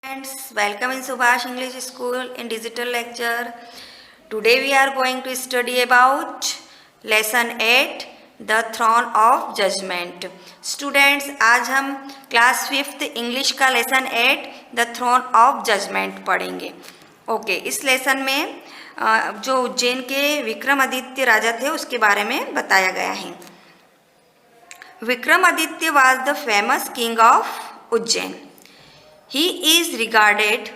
Friends, welcome in Subhash English School in digital lecture. Today we are going to study about lesson 8 The Throne of Judgment. Students, आज हम class 5th English का lesson 8 The Throne of Judgment पढ़ेंगे. Okay, इस lesson में जो उज्जैन के विक्रमादित्य राजा थे उसके बारे में बताया गया है. Vikramaditya was the famous king of Ujjain. He is regarded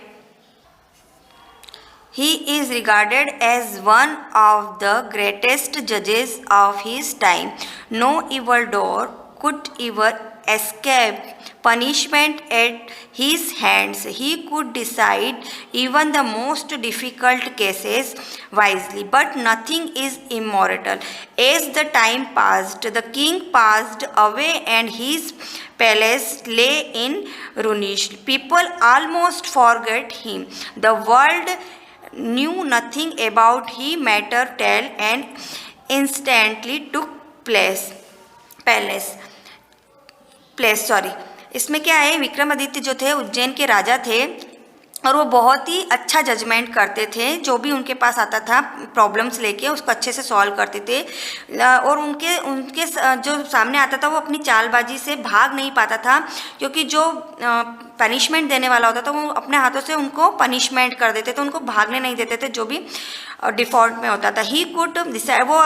as one of the greatest judges of his time. No evildoer could ever escape punishment at his hands. He could decide even the most difficult cases wisely, but nothing is immortal. As the time passed, the king passed away and his palace lay in ruins. People almost forgot him. The world knew nothing about his matter till and instantly took place. इसमें क्या है, विक्रमादित्य जो थे उज्जैन के राजा थे और वो बहुत ही अच्छा जजमेंट करते थे. जो भी उनके पास आता था प्रॉब्लम्स लेके उसको अच्छे से सॉल्व करते थे और उनके जो सामने आता था वो अपनी चालबाजी से भाग नहीं पाता था, क्योंकि जो पनिशमेंट देने वाला होता था वो अपने हाथों से उनको पनिशमेंट कर देते थे, उनको भागने नहीं देते थे जो भी डिफ़ॉल्ट में होता था. ही कुड डिसाइड, वो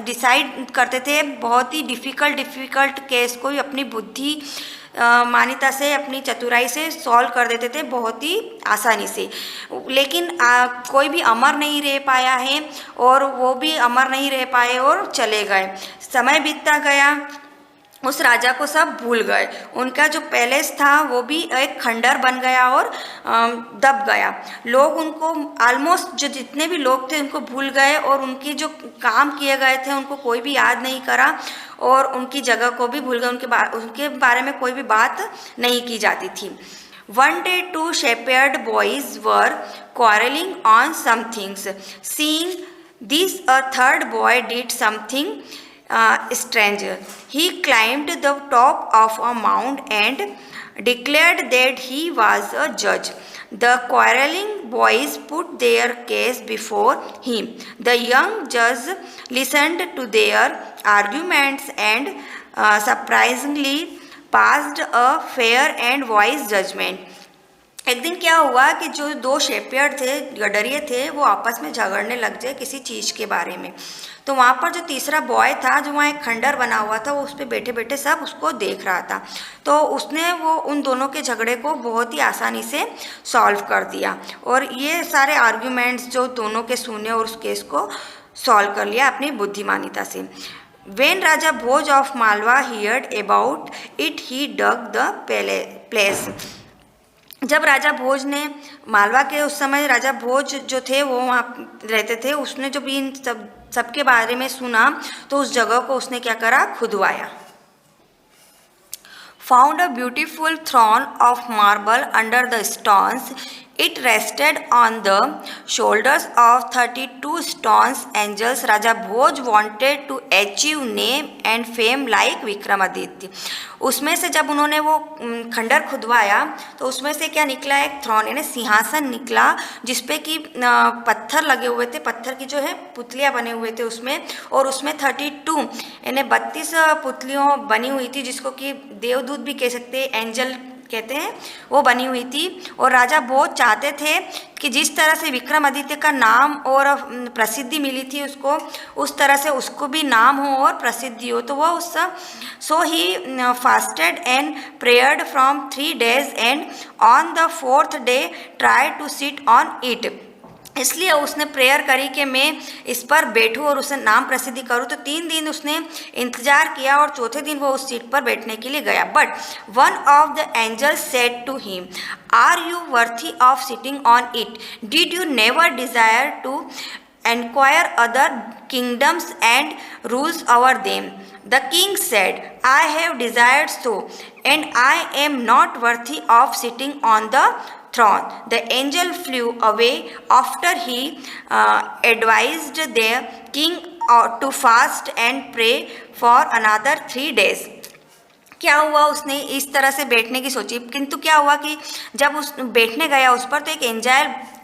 डिसाइड करते थे बहुत ही डिफ़िकल्ट केस को अपनी बुद्धि मान्यता से, अपनी चतुराई से सॉल्व कर देते थे बहुत ही आसानी से. लेकिन कोई भी अमर नहीं रह पाया है और वो भी अमर नहीं रह पाए और चले गए. समय बीतता गया, उस राजा को सब भूल गए. उनका जो पैलेस था वो भी एक खंडर बन गया और दब गया. लोग उनको ऑलमोस्ट जो जितने भी लोग थे उनको भूल गए और उनकी जो काम किए गए थे उनको कोई भी याद नहीं करा और उनकी जगह को भी भूल गए. उनके बारे में कोई भी बात नहीं की जाती थी. One day two shepherd boys were quarreling on some things. Seeing this, a third boy did something strange. He climbed the top of a mound and declared that he was a judge. The quarreling boys put their case before him. The young judge listened to their arguments and surprisingly passed a fair and wise judgment. एक दिन क्या हुआ कि जो दो शेपियर्ड थे, गडरिये थे, वो आपस में झगड़ने लग गए किसी चीज़ के बारे में. तो वहाँ पर जो तीसरा बॉय था, जो वहाँ एक खंडर बना हुआ था, वो उस पर बैठे बैठे सब उसको देख रहा था. तो उसने वो उन दोनों के झगड़े को बहुत ही आसानी से सॉल्व कर दिया और ये सारे आर्ग्यूमेंट्स जो दोनों के सुने और उस केस को सॉल्व कर लिया अपनी बुद्धिमानिता से. When Raja Bhoj of Malwa heard about it, he dug the place. जब राजा भोज ने, मालवा के उस समय राजा भोज जो थे वो वहाँ रहते थे, उसने जो भी इन सबके बारे में सुना तो उस जगह को उसने क्या करा, खुदवाया. Found a beautiful throne of marble under the stones. It rested on the shoulders of 32 stone angels. Raja Bhoj wanted to achieve name and fame like Vikramaditya. उसमें से जब उन्होंने वो खंडर खुदवाया तो उसमें से क्या निकला, एक थ्रोन यानी सिंहासन निकला जिसपे कि पत्थर लगे हुए थे, पत्थर की जो है पुतलियाँ बने हुए थे उसमें, और उसमें 32 यानी 32 पुतलियों बनी हुई थी, जिसको कि देवदूत भी कह सकते हैं, एंजल कहते हैं, वो बनी हुई थी. और राजा बहुत चाहते थे कि जिस तरह से विक्रमादित्य का नाम और प्रसिद्धि मिली थी उसको, उस तरह से उसको भी नाम हो और प्रसिद्धि हो. तो वह so he fasted and prayed from 3 days and on the 4th day try to sit on it. इसलिए उसने प्रेयर करी कि मैं इस पर बैठूँ और उसे नाम प्रसिद्धि करूँ. तो 3 दिन उसने इंतजार किया और चौथे दिन वो उस सीट पर बैठने के लिए गया. But one of the angels said to him, are you worthy of sitting on it? Did you never desire to enquire other kingdoms and rules over them? The king said, I have desired so, and I am not worthy of sitting on the throne. The angel flew away after he advised the king to fast and pray for another 3 days. क्या हुआ, उसने इस तरह से बैठने की सोची, किंतु क्या हुआ कि जब उस बैठने गया उस पर, तो एक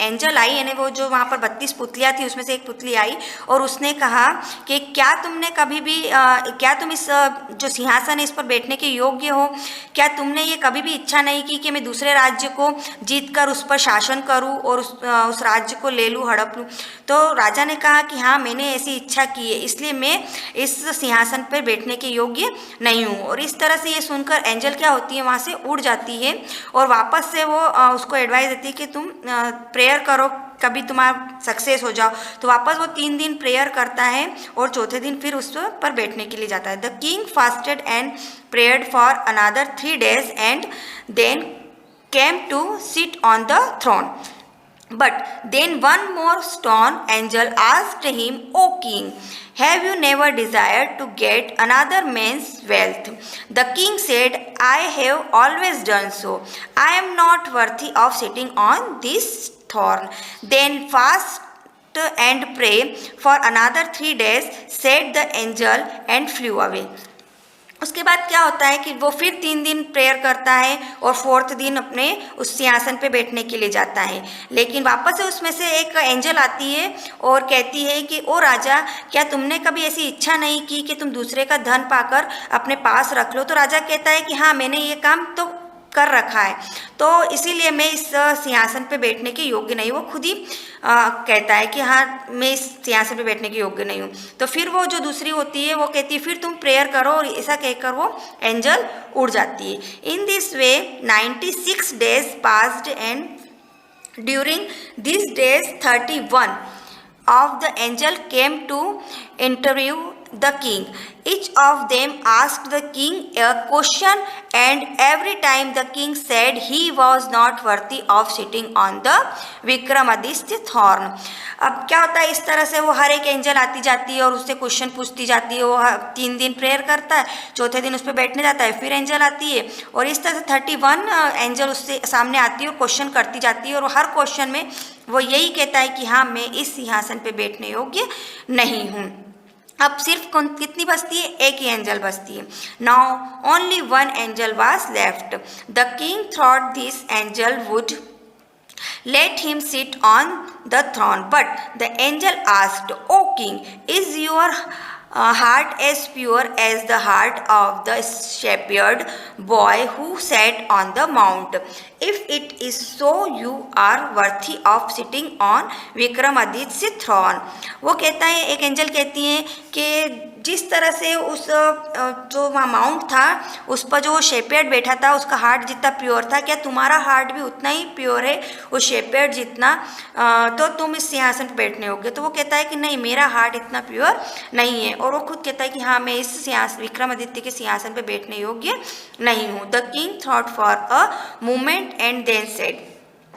एंजल आई, यानी वो जो वहाँ पर 32 पुतलियाँ थी उसमें से एक पुतली आई और उसने कहा कि क्या तुमने कभी भी क्या तुम इस जो सिंहासन है इस पर बैठने के योग्य हो? क्या तुमने ये कभी भी इच्छा नहीं की कि मैं दूसरे राज्य को जीत कर उस पर शासन करूँ और उस राज्य को ले लूँ, हड़प लूँ? तो राजा ने कहा कि हाँ, मैंने ऐसी इच्छा की है, इसलिए मैं इस सिंहासन पर बैठने के योग्य नहीं हूँ। और इस तरह से ये सुनकर एंजल क्या होती है, वहाँ से उड़ जाती है और वापस से वो उसको एडवाइस देती है कि तुम प्रेयर करो, कभी तुम्हारा सक्सेस हो जाओ। तो वापस वो 3 दिन प्रेयर करता है और चौथे दिन फिर उस पर बैठने के लिए जाता है। The king fasted and prayed for another 3 days and then came to sit on the throne. But then one more stone angel asked him, O king, have you never desired to get another man's wealth? The king said, I have always done so. I am not worthy of sitting on this throne. Then fast and pray for another 3 days, said the angel, and flew away. उसके बाद क्या होता है कि वो फिर 3 दिन prayer करता है और 4th दिन अपने उस सिंहासन पे बैठने के लिए जाता है। लेकिन वापस से उसमें से एक एंजल आती है और कहती है कि ओ राजा, क्या तुमने कभी ऐसी इच्छा नहीं की कि तुम दूसरे का धन पाकर अपने पास रख लो? तो राजा कहता है कि हाँ, मैंने ये काम तो कर रखा है, तो इसीलिए मैं इस सिंहासन पे बैठने के योग्य नहीं। वो खुद ही कहता है कि हाँ, मैं इस सिंहासन पे बैठने के योग्य नहीं हूँ। तो फिर वो जो दूसरी होती है वो कहती है फिर तुम प्रेयर करो, और ऐसा कहकर वो एंजल उड़ जाती है। In this way 96 days passed and during these days 31 of the angel came to interview the king. Each of them asked the king a question, and every time the king said he was not worthy of sitting on the Vikramaditya thorn. अब क्या होता है, इस तरह से वो हर एक angel आती जाती है और उससे क्वेश्चन पूछती जाती है। वो 3 दिन प्रेयर करता है, चौथे दिन उस पर बैठने जाता है, फिर एंजल आती है और इस तरह से 31 एंजल उससे सामने आती है और क्वेश्चन करती जाती है। और हर क्वेश्चन में वो यही कहता है कि हाँ, मैं इस सिंहासन पे बैठने योग्य नहीं हूँ। अब सिर्फ कितनी बचती है? एक ही एंजल बचती है। Now only 1 angel was left. The king thought this angel would let him sit on the throne, but the angel asked, O king, is your heart as pure as the heart of the shepherd boy who sat on the mount? If it is so, you are worthy of sitting on Vikramaditya throne. वो कहता है, एक angel कहती है कि जिस तरह से उस जो वहाँ माउंट था उस पर जो शेपर्ड बैठा था उसका हार्ट जितना प्योर था, क्या तुम्हारा हार्ट भी उतना ही प्योर है उस शेपर्ड जितना? तो तुम इस सिंहासन पर बैठने होगे। तो वो कहता है कि नहीं, मेरा हार्ट इतना प्योर नहीं है। और वो खुद कहता है कि हाँ, मैं इस सिंहासन विक्रमादित्य के सिंहासन पर बैठने योग्य नहीं हूँ। The king thought for a moment and then said,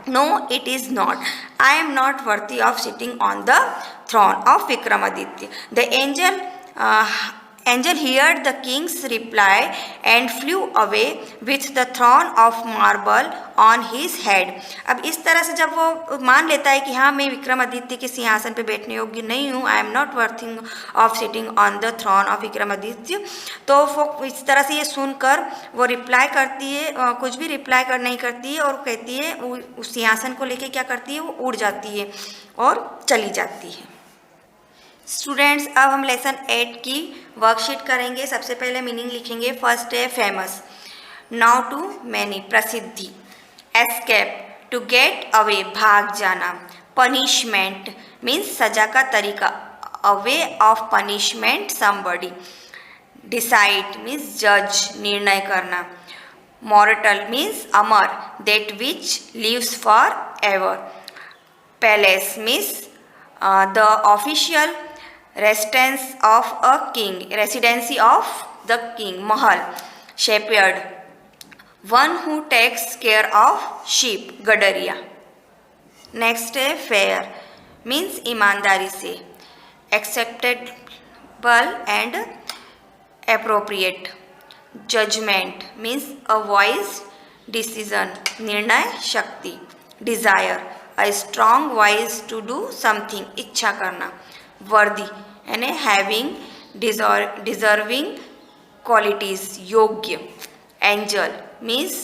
No, it is not. I am not worthy of sitting on the throne of Vikramaditya. The angel heard the king's reply and flew away with the throne of marble on his head. अब इस तरह से जब वो मान लेता है कि हाँ, मैं विक्रमादित्य के सिंहासन पे बैठने योग्य नहीं हूँ, I am not worthing of sitting on the throne of Vikramaditya, तो वो इस तरह से ये सुनकर वो रिप्लाई करती है, कुछ भी रिप्लाई नहीं करती है और कहती है, उस सिंहासन को लेके क्या करती है, वो उड़ जाती है और चली जाती है। स्टूडेंट्स, अब हम लेसन 8 की वर्कशीट करेंगे। सबसे पहले मीनिंग लिखेंगे। फर्स्ट है फेमस, नाउ टू मैनी, प्रसिद्धि। एस्केप, टू गेट अवे, भाग जाना। पनिशमेंट मीन्स सजा का तरीका, away of punishment somebody. Decide means जज, निर्णय करना। मॉर्टल मीन्स अमर, that which lives for ever. Palace means the official residence of a king, residency of the king, mahal. Shepherd, one who takes care of sheep, गडरिया। Next है fair, means ईमानदारी से। Acceptable and appropriate. Judgement means a wise decision, निर्णय शक्ति। Desire, a strong wish to do something, इच्छा करना। वर्दी यानी हैविंग, डिजर्विंग, qualities, योग्य. Angel means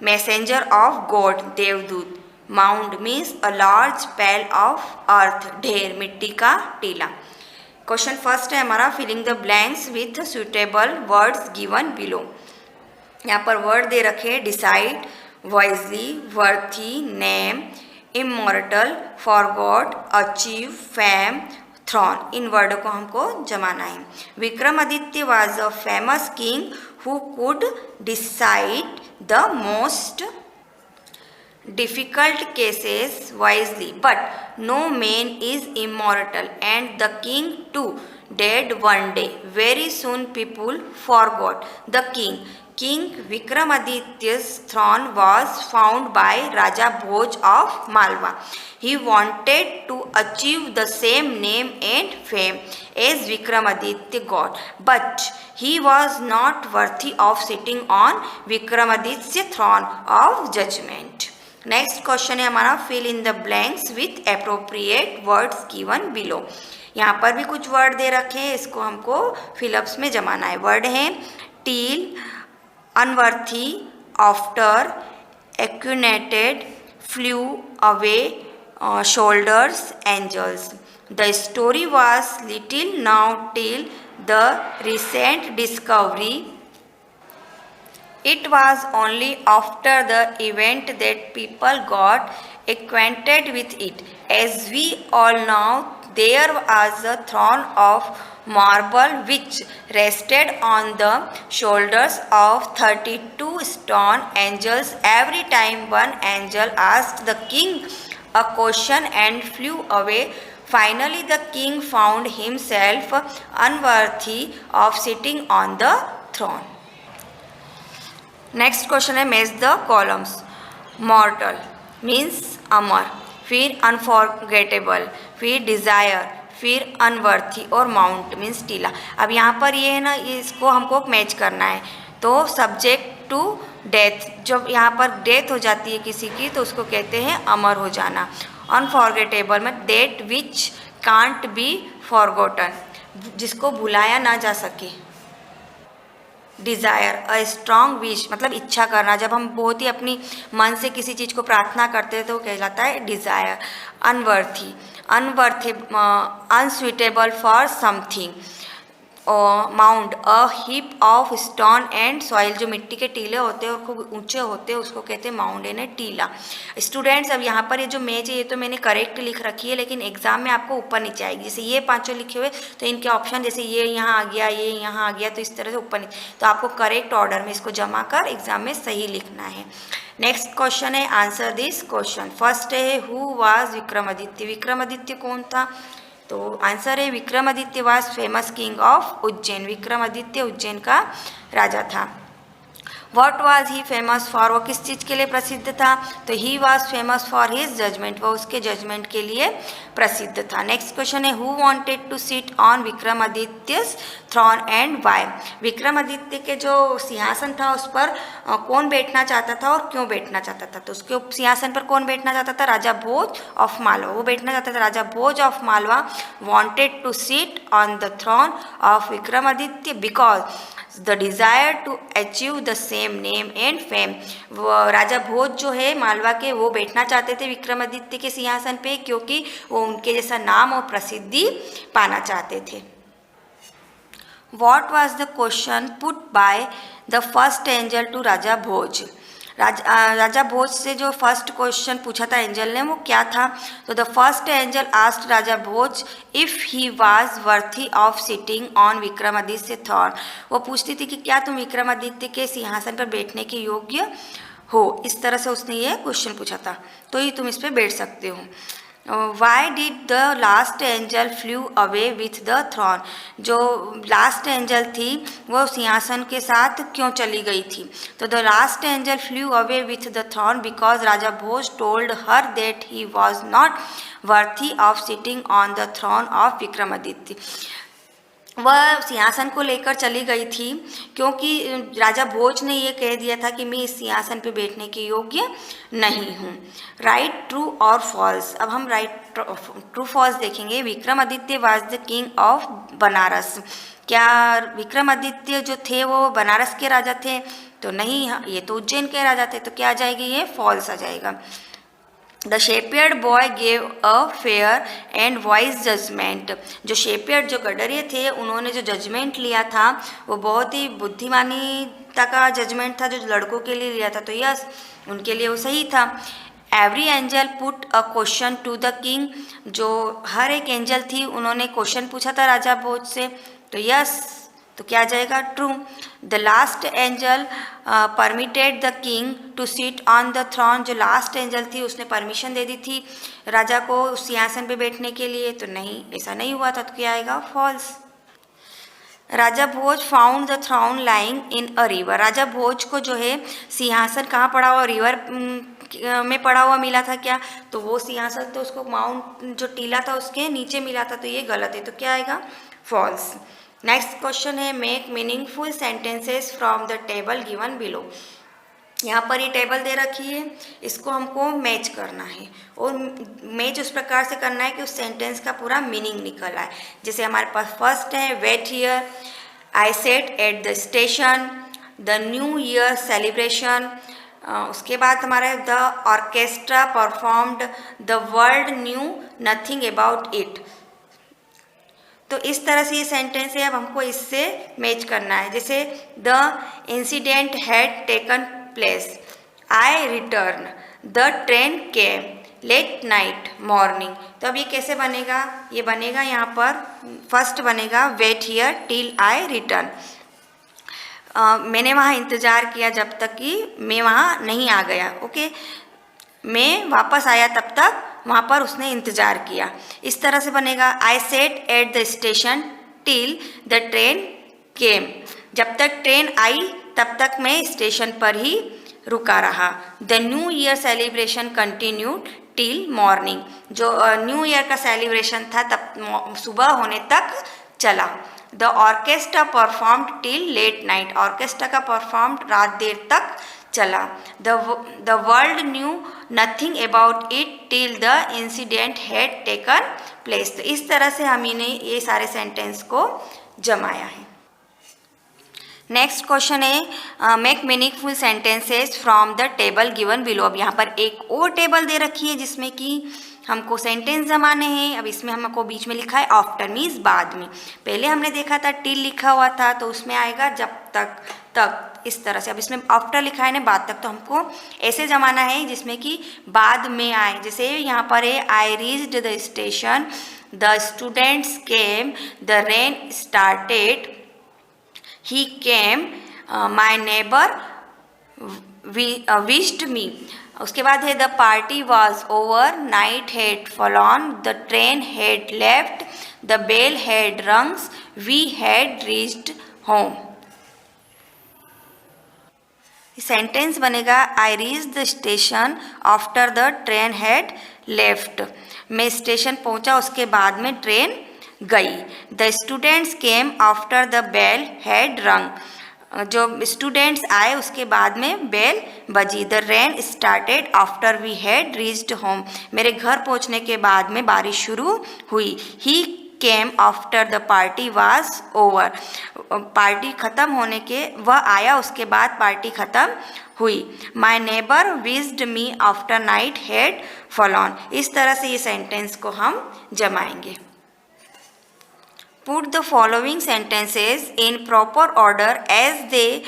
messenger of God, देवदूत. Mound means a large pile of earth, ढेर मिट्टी का टीला. क्वेश्चन फर्स्ट है हमारा, filling the blanks with suitable words given below. यहाँ पर वर्ड दे रखे, decide, wisely, worthy, name, immortal, forgot, achieve, fame, throne. इन वर्ड को हमको जमाना है. Vikramaditya was a famous king who could decide the most difficult cases wisely, but no man is immortal, and the king too died one day. Very soon people forgot the king. King Vikramaditya's throne was found by Raja Bhoj of Malwa. He wanted to achieve the same name and fame as Vikramaditya got, but he was not worthy of sitting on Vikramaditya's throne of judgment. Next question है हमारा, fill in the blanks with appropriate words given below. यहाँ पर भी कुछ word दे रखे हैं, इसको हमको फिलअप्स में जमाना है. वर्ड है till, unworthy, after, acquainted, flew away, shoulders, angels. The story was little now till the recent discovery. It was only after the event that people got acquainted with it. As we all know, there was a throne of marble which rested on the shoulders of 32 stone angels. Every time one angel asked the king a question and flew away. Finally, the king found himself unworthy of sitting on the throne. Next question है, match the columns. Mortal means अमर, फिर unforgettable, फिर desire, फिर अनवर्थी और mount means टीला. अब यहाँ पर ये है ना, इसको हमको मैच करना है. तो सब्जेक्ट टू डेथ, जब यहाँ पर डेथ हो जाती है किसी की तो उसको कहते हैं अमर हो जाना. Unforgettable means that which can't be forgotten, जिसको भुलाया ना जा सके. डिज़ायर अ स्ट्रॉन्ग विश, मतलब इच्छा करना. जब हम बहुत ही अपनी मन से किसी चीज़ को प्रार्थना करते हैं तो वो कहलाता है desire. अनवर्थी, unsuitable for something. Mound a heap of stone and soil, जो मिट्टी के टीले होते हैं और खूब ऊंचे होते हैं उसको कहते हैं माउंड एंड टीला. स्टूडेंट्स, अब यहाँ पर ये जो मैच है ये तो मैंने करेक्ट लिख रखी है, लेकिन एग्जाम में आपको ऊपर नीचे आएगी. जैसे ये पांचों लिखे हुए तो इनके ऑप्शन जैसे ये यहाँ आ गया, ये यहाँ आ गया, तो इस तरह से ऊपर नीचे. तो आपको करेक्ट ऑर्डर में इसको जमा कर एग्जाम में सही लिखना है. नेक्स्ट क्वेश्चन है, आंसर दिस क्वेश्चन. फर्स्ट है, हु वाज विक्रमादित्य. विक्रमादित्य कौन था? तो आंसर है, Vikramaditya was famous king of Ujjain. Vikramaditya Ujjain का राजा था. What was he famous for, वो किस चीज़ के लिए प्रसिद्ध था? तो he was famous for his judgement, वो उसके जजमेंट के लिए प्रसिद्ध था. नेक्स्ट क्वेश्चन है, who wanted to sit on Vikramaditya's throne and Y. Vikramaditya के जो सिंहासन था उस पर कौन बैठना चाहता था और क्यों बैठना चाहता था? तो उसके सिंहासन पर कौन बैठना चाहता था? राजा भोज ऑफ मालवा, वो बैठना चाहता था. Raja Bhoj of Malwa wanted to sit on the throne of Vikramaditya because the desire to achieve the same name and fame. वो राजा भोज जो है मालवा के, वो बैठना चाहते थे विक्रमादित्य के सिंहासन पे क्योंकि वो उनके जैसा नाम और प्रसिद्धि पाना चाहते थे. What was the question put by the first angel to Raja Bhoj. Raja Bhoj से जो फर्स्ट क्वेश्चन पूछा था एंजल ने, वो क्या था? तो the first angel asked Raja Bhoj if he was worthy of sitting on Vikramaditya thrown. वो पूछती थी कि क्या तुम विक्रमादित्य के सिंहासन पर बैठने के योग्य हो. इस तरह से उसने ये क्वेश्चन पूछा था, तो ही तुम इस पर बैठ सकते हो. Why did the last angel flu away with the throne. जो लास्ट एंजल थी वो सिंहासन के साथ क्यों चली गई थी? तो the last angel flu away with the thrown because Raja Bhoj told her that he was not worthy of sitting on the throne of Vikramaditya. वह सिंहासन को लेकर चली गई थी, क्योंकि राजा भोज ने ये कह दिया था कि मैं इस सिंहासन पे बैठने के योग्य नहीं हूँ। राइट, ट्रू और फॉल्स। अब हम राइट ट्रू फॉल्स देखेंगे। Vikramaditya was the king of Banaras. क्या विक्रमादित्य जो थे वो बनारस के राजा थे? तो नहीं, ये तो उज्जैन के राजा थे। तो क्या आ जाएगी? ये फॉल्स आ जाएगा। The shepherd boy gave a fair and wise judgement. जो शेपियर्ड, जो गडरिये थे, उन्होंने जो जजमेंट लिया था वो बहुत ही बुद्धिमानीता का जजमेंट था, जो लड़कों के लिए लिया था। तो यस, उनके लिए वो सही था। Every angel put a question to the king. जो हर एक एंजल थी, उन्होंने क्वेश्चन पूछा था राजा भोज से। तो यस, तो क्या आ जाएगा? True. The last angel permitted the king to sit on the throne. जो लास्ट एंजल थी, उसने परमिशन दे दी थी राजा को उस सिंहासन पे बैठने के लिए। तो नहीं, ऐसा नहीं हुआ था। तो क्या आएगा? False. Raja Bhoj found the throne lying in a river. Raja Bhoj को जो है सिंहासन कहाँ पड़ा हुआ? रिवर में पड़ा हुआ मिला था क्या? तो वो सिंहासन तो उसको माउंट जो टीला था उसके नीचे मिला था। तो ये गलत है। तो क्या आएगा? फॉल्स। नेक्स्ट क्वेश्चन है make meaningful sentences from the table given below. यहाँ पर ये टेबल दे रखी है, इसको हमको मैच करना है, और मैच उस प्रकार से करना है कि उस सेंटेंस का पूरा मीनिंग निकल आए। जैसे हमारे पास फर्स्ट है wait here, I sat at the station, the new year celebration. उसके बाद हमारे the orchestra performed, the world knew nothing about it. तो इस तरह से ये सेंटेंस है। अब हमको इससे मैच करना है। जैसे the incident had taken place, I return, the train came, late night morning. तो अब ये कैसे बनेगा? ये बनेगा यहाँ पर फर्स्ट बनेगा wait here till I return. मैंने वहाँ इंतज़ार किया जब तक कि मैं वहाँ नहीं आ गया। ओके, मैं वापस आया तब तक वहाँ पर उसने इंतज़ार किया। इस तरह से बनेगा I sat at the station till the train came. जब तक ट्रेन आई तब तक मैं स्टेशन पर ही रुका रहा। The new year celebration continued till morning. जो न्यू ईयर का सेलिब्रेशन था तब सुबह होने तक चला। The orchestra performed till late night. Orchestra का परफॉर्म्ड रात देर तक चला। The world knew nothing about it till the incident had taken place. तो इस तरह से हम इन्हें ये सारे सेंटेंस को जमाया है। नेक्स्ट क्वेश्चन है make meaningful sentences from the table given below. अब यहाँ पर एक और टेबल दे रखी है जिसमें कि हमको सेंटेंस जमाने हैं। अब इसमें हमको बीच में लिखा है आफ्टर, मीन्स बाद में। पहले हमने देखा था टिल लिखा हुआ था, तो उसमें आएगा जब तक, तक, इस तरह से। अब इसमें आफ्टर लिखा है ना, बाद तक, तो हमको ऐसे जमाना है जिसमें कि बाद में आए। जैसे यहाँ पर है I reached the station, the students came, the rain started, he came, my neighbour wished me. उसके बाद है the party was over, night had fallen, the train had left, the bell had rungs, we had reached home. Sentence बनेगा I reach the station after the train had left. मैं station पहुंचा, उसके बाद में train गई। The students came after the bell had rang. जो students आए उसके बाद में बेल बजी। The rain started after we had reached home. मेरे घर पहुंचने के बाद में बारिश शुरू हुई। He came after the party was over. Party ख़त्म होने के वह आया, उसके बाद पार्टी ख़त्म हुई। My neighbour wished me after night had fallen. इस तरह से ये सेंटेंस को हम जमाएंगे। Put the following sentences in proper order as they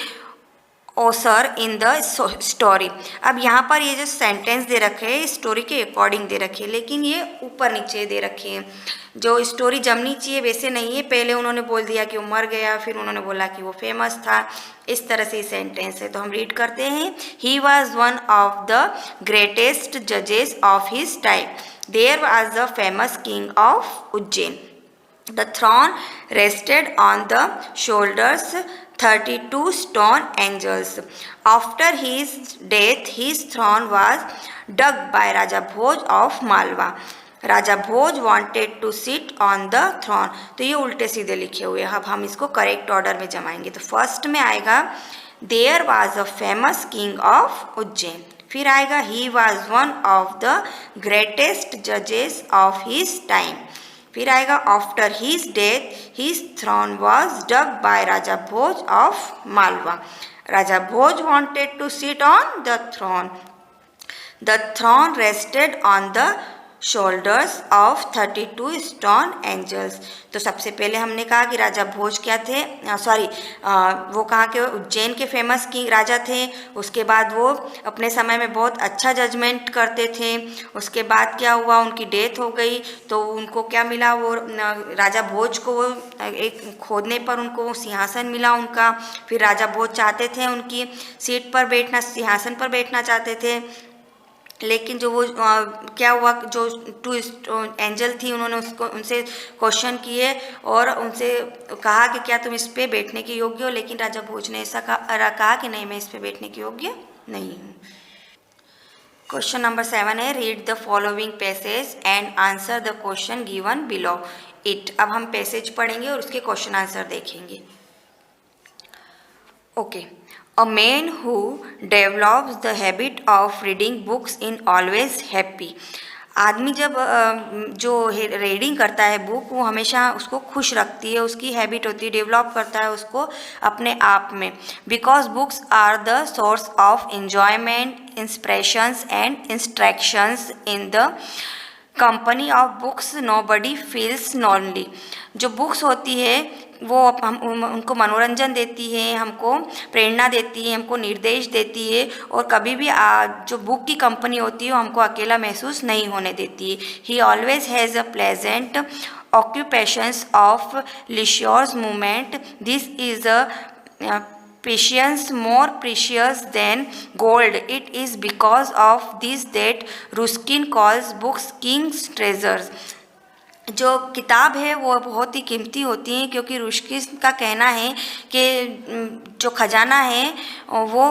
occur in the story। अब यहाँ पर ये जो सेंटेंस दे रखे हैं स्टोरी के अकॉर्डिंग दे रखे हैं, लेकिन ये ऊपर नीचे दे रखे हैं। जो स्टोरी जमनी चाहिए वैसे नहीं है। पहले उन्होंने बोल दिया कि वो मर गया, फिर उन्होंने बोला कि वो फेमस था। इस तरह से सेंटेंस है। तो हम रीड करते हैं। He was one of the greatest जजेस of his time. There was the famous king of Ujjain. The throne rested on the shoulders 32 stone angels. After his death, his throne was dug by Raja Bhoj of Malwa. Raja Bhoj wanted to sit on the throne. तो ये उल्टे सीधे लिखे हुए हैं, अब हम इसको करेक्ट ऑर्डर में जमाएंगे। तो फर्स्ट में आएगा there was a famous king of Ujjain, फिर आएगा he was one of the greatest जजेस ऑफ हिज टाइम, फिर आएगा after his death his throne was dug by Raja Bhoj of Malwa. Raja Bhoj wanted to sit on the throne, the throne rested on the shoulders of 32 stone angels. तो सबसे पहले हमने कहा कि राजा भोज क्या थे, वो कहाँ के, उज्जैन के फेमस किंग राजा थे। उसके बाद वो अपने समय में बहुत अच्छा जजमेंट करते थे। उसके बाद क्या हुआ, उनकी डेथ हो गई। तो उनको क्या मिला, वो राजा भोज को एक खोदने पर उनको सिंहासन मिला उनका। फिर राजा भोज चाहते थे उनकी सीट पर बैठना, सिंहासन पर बैठना चाहते थे, लेकिन जो वो क्या हुआ, जो 2 एंजल थी उन्होंने उनसे क्वेश्चन किए और उनसे कहा कि क्या तुम इस पे बैठने के योग्य हो, लेकिन राजा भोज ने ऐसा कहा कि नहीं, मैं इस पे बैठने के योग्य नहीं हूँ। क्वेश्चन नंबर 7 है read the following passage and answer the question given below it. अब हम पैसेज पढ़ेंगे और उसके क्वेश्चन आंसर देखेंगे। Okay, A man who develops the habit of reading books is always happy. आदमी जब जो रीडिंग करता है बुक, वो हमेशा उसको खुश रखती है, उसकी हैबिट होती है, डेवलप करता है उसको अपने आप में। Because books are the source of enjoyment, inspirations and instructions in the company of books nobody feels lonely. जो बुक्स होती है वो हम उनको मनोरंजन देती है, हमको प्रेरणा देती है, हमको निर्देश देती है, और कभी भी जो बुक की कंपनी होती है वो हमको अकेला महसूस नहीं होने देती है। He always has a pleasant occupations of leisures movement, this is a patience more precious than gold. It is because of this that Ruskin calls books king's treasures. जो किताब है वो बहुत ही कीमती होती हैं, क्योंकि रुस्किन का कहना है कि जो खजाना है वो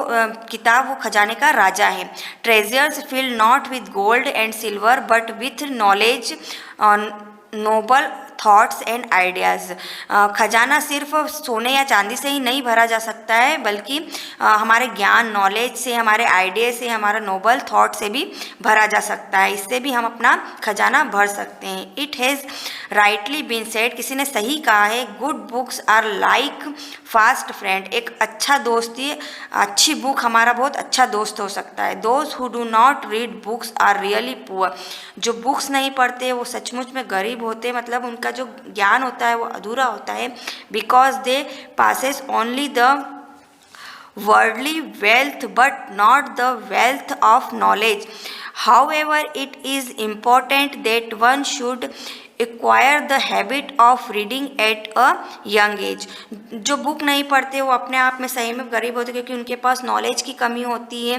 किताब वो खजाने का राजा है। Treasures fill not with gold and silver but with knowledge, noble thoughts and ideas. खजाना सिर्फ सोने या चांदी से ही नहीं भरा जा सकता है, बल्कि हमारे ज्ञान, नॉलेज से, हमारे आइडिया से, हमारा नोबल थॉट से भी भरा जा सकता है। इससे भी हम अपना खजाना भर सकते हैं। It has rightly been said, किसी ने सही कहा है, good books are like fast friend. एक अच्छा दोस्ती, अच्छी बुक हमारा बहुत अच्छा दोस्त हो सकता है। Those who do not read books are really poor. जो बुक्स नहीं पढ़ते वो सचमुच में गरीब होते, मतलब उनका जो ज्ञान होता है वो अधूरा होता है। Because they passes only the worldly wealth but not the wealth of knowledge. However, it is important that one should acquire the habit of reading at a young age. जो बुक नहीं पढ़ते वो अपने आप में सही में गरीब होते, क्योंकि उनके पास नॉलेज की कमी होती है।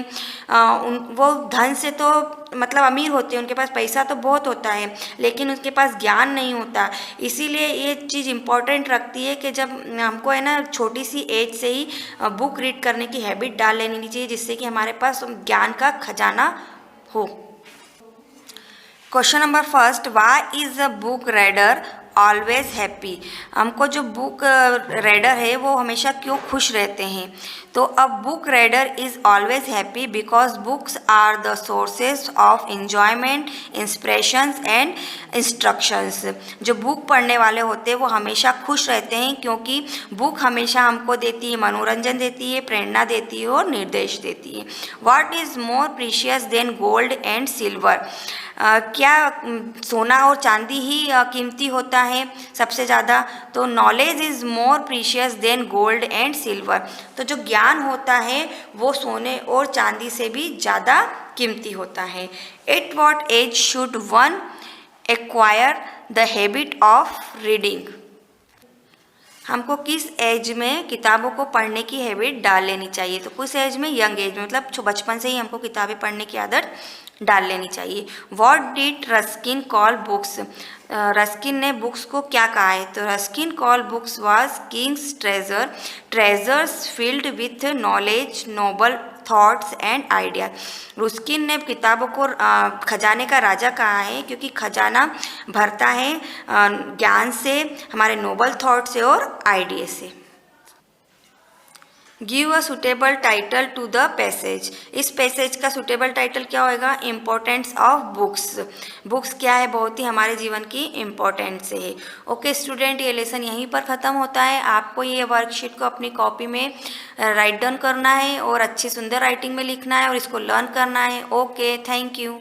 वो धन से तो मतलब अमीर होते हैं, उनके पास पैसा तो बहुत होता है, लेकिन उनके पास ज्ञान नहीं होता। इसीलिए ये चीज़ इम्पोर्टेंट रखती है कि जब हमको है ना छोटी सी एज से ही बुक रीड करने की हैबिट डाल लेनी चाहिए, जिससे कि हमारे पास ज्ञान का खजाना हो। Question number 1, why is a book reader always happy. हमको जो बुक रीडर है वो हमेशा क्यों खुश रहते हैं। तो अब book reader is always happy because books are the sources of enjoyment, inspirations and instructions. जो बुक पढ़ने वाले होते हैं वो हमेशा खुश रहते हैं, क्योंकि बुक हमेशा हमको देती है, मनोरंजन देती है, प्रेरणा देती है और निर्देश देती है। What is more precious than gold and silver. क्या सोना और चांदी ही कीमती होता है सबसे ज़्यादा। तो knowledge is more precious than gold and silver. तो जो ज्ञान होता है वो सोने और चांदी से भी ज़्यादा कीमती होता है। At what age should one acquire the habit of reading. हमको किस एज में किताबों को पढ़ने की हैबिट डाल लेनी चाहिए। तो किस एज में, यंग एज में, मतलब बचपन से ही हमको किताबें पढ़ने की आदत डाल लेनी चाहिए। What did Ruskin call books. Ruskin ने बुक्स को क्या कहा है। तो Ruskin call books was Kings treasure, treasures filled with knowledge, noble thoughts and idea. रुस्किन ने किताबों को खजाने का राजा कहा है क्योंकि खजाना भरता है ज्ञान से, हमारे नोबल थॉट से और आइडिया से। Give a suitable title to the passage. इस पैसेज का सुटेबल टाइटल क्या होएगा? Importance of books. बुक्स क्या है? बहुत ही हमारे जीवन की इम्पोर्टेंस है। ओके स्टूडेंट, ये लेसन यहीं पर ख़त्म होता है। आपको ये वर्कशीट को अपनी कॉपी में राइट डाउन करना है और अच्छी सुंदर राइटिंग में लिखना है और इसको लर्न करना है। Okay, thank you.